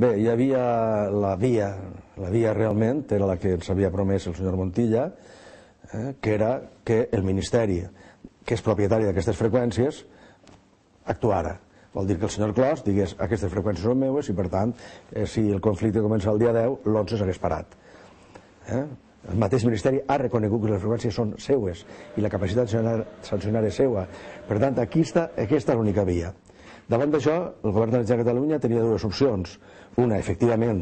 Bé, hi havia la via realment era la que ens havia promès el senyor Montilla, que era que el Ministeri, que és propietari d'aquestes freqüències, actuara. Vol dir que el senyor Clos digués aquestes freqüències són meues i per tant si el conflicte comença el dia 10 l'11 s'hagués parat. El mateix Ministeri ha reconegut que les freqüències són seues i la capacitat sancionar és seua. Per tant, aquesta és l'única via. Davant d'això, el govern de la Generalitat de Catalunya tenia dues opcions. Una, efectivament,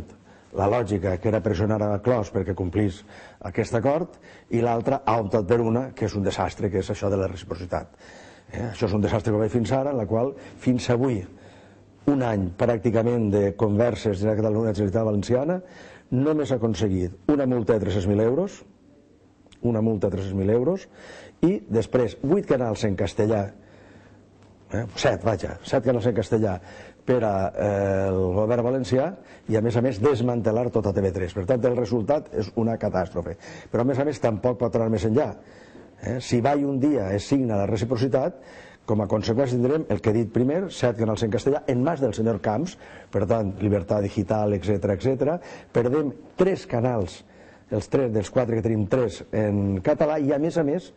la lògica, que era pressionar a Clos perquè complís aquest acord, i l'altra ha optat per una, que és un desastre, que és això de la reciprocitat. Això és un desastre que va fins ara, en la qual fins avui, un any pràcticament de converses de Catalunya i la Generalitat Valenciana, només ha aconseguit una multa de 300.000 euros, i després 8 canals en castellà, 7 canals en castellà per al govern valencià, i a més desmantelar tota TV3. Per tant, el resultat és una catàstrofe. Però a més tampoc pot anar més enllà. Si va i un dia es signa la reciprocitat, com a conseqüència tindrem el que he dit primer, 7 canals en castellà, en mans del senyor Camps, per tant, Libertad Digital, etc. Perdem 3 canals, els 3 dels 4 que tenim, 3 en català, i a més a més,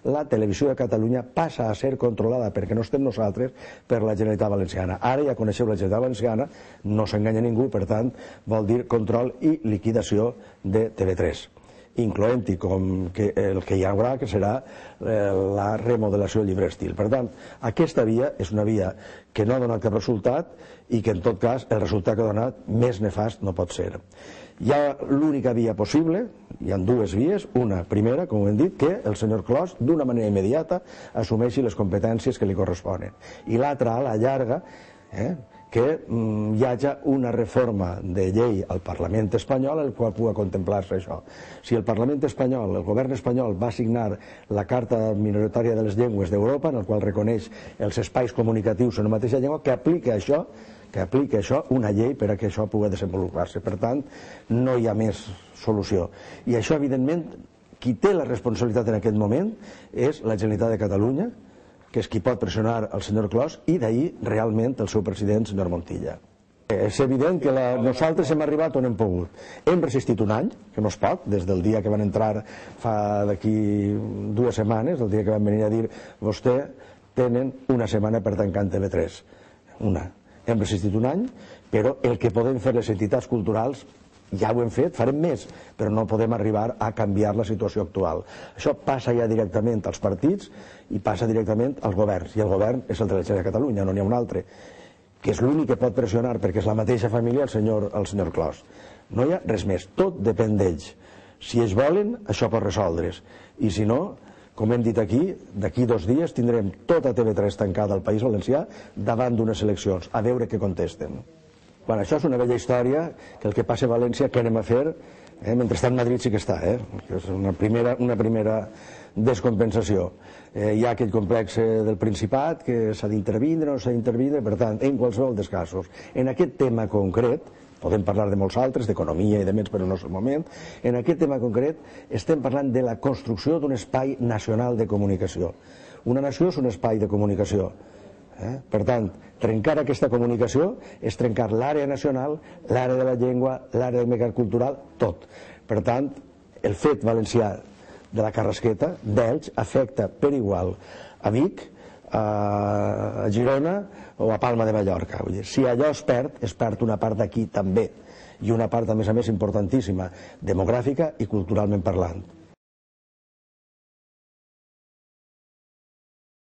la televisió de Catalunya passa a ser controlada, perquè no estem nosaltres, per la Generalitat Valenciana. Ara ja coneixeu la Generalitat Valenciana, no s'enganya ningú, per tant, vol dir control i liquidació de TV3. Incloent-hi el que hi haurà, que serà la remodelació del llibre estil. Per tant, aquesta via és una via que no ha donat cap resultat i que, en tot cas, el resultat que ha donat més nefast no pot ser. Hi ha l'única via possible, hi ha dues vies. Una, primera, com hem dit, que el senyor Clos, d'una manera immediata, assumeixi les competències que li corresponen. I l'altra, a la llarga, que hi hagi una reforma de llei al Parlament espanyol en el qual pugui contemplar-se això. Si el Parlament espanyol, el govern espanyol, va signar la Carta Minoritària de les Llengües d'Europa, en el qual reconeix els espais comunicatius en la mateixa llengua, que apliqui això una llei per a que això pugui desenvolupar-se. Per tant, no hi ha més solució. I això, evidentment, qui té la responsabilitat en aquest moment és la Generalitat de Catalunya, que és qui pot pressionar el senyor Clos, i d'ahir realment el seu president, el senyor Montilla. És evident que nosaltres hem arribat on hem pogut. Hem resistit un any, que no és poc, des del dia que van entrar fa d'aquí 2 setmanes, el dia que van venir a dir vostè tenen una setmana per tancar en TV3. Hem resistit un any, però el que podem fer les entitats culturals ja ho hem fet, farem més, però no podem arribar a canviar la situació actual. Això passa ja directament als partits i passa directament als governs, i el govern és el de la Generalitat de Catalunya, no n'hi ha un altre, que és l'únic que pot pressionar, perquè és la mateixa família, el senyor Clos. No hi ha res més, tot depèn d'ells. Si ells volen, això pot resoldre's, i si no, com hem dit aquí, d'aquí 2 dies tindrem tota TV3 tancada al País Valencià davant d'unes eleccions, a veure què contesten. Bueno, això és una vella història, que el que passa a València, què anem a fer? Mentrestant Madrid sí que està, és una primera descompensació. Hi ha aquell complex del Principat, que s'ha d'intervindre o no s'ha d'intervindre, per tant, en qualsevol dels casos. En aquest tema concret, podem parlar de molts altres, d'economia i de més, però no és el moment, en aquest tema concret estem parlant de la construcció d'un espai nacional de comunicació. Una nació és un espai de comunicació. Per tant, trencar aquesta comunicació és trencar l'àrea nacional, l'àrea de la llengua, l'àrea del mercat cultural, tot. Per tant, el fet valencià de la Carrasqueta, d'Elx, afecta per igual a Vic, a Girona o a Palma de Mallorca. Si allò es perd una part d'aquí també, i una part, a més importantíssima, demogràfica i culturalment parlant.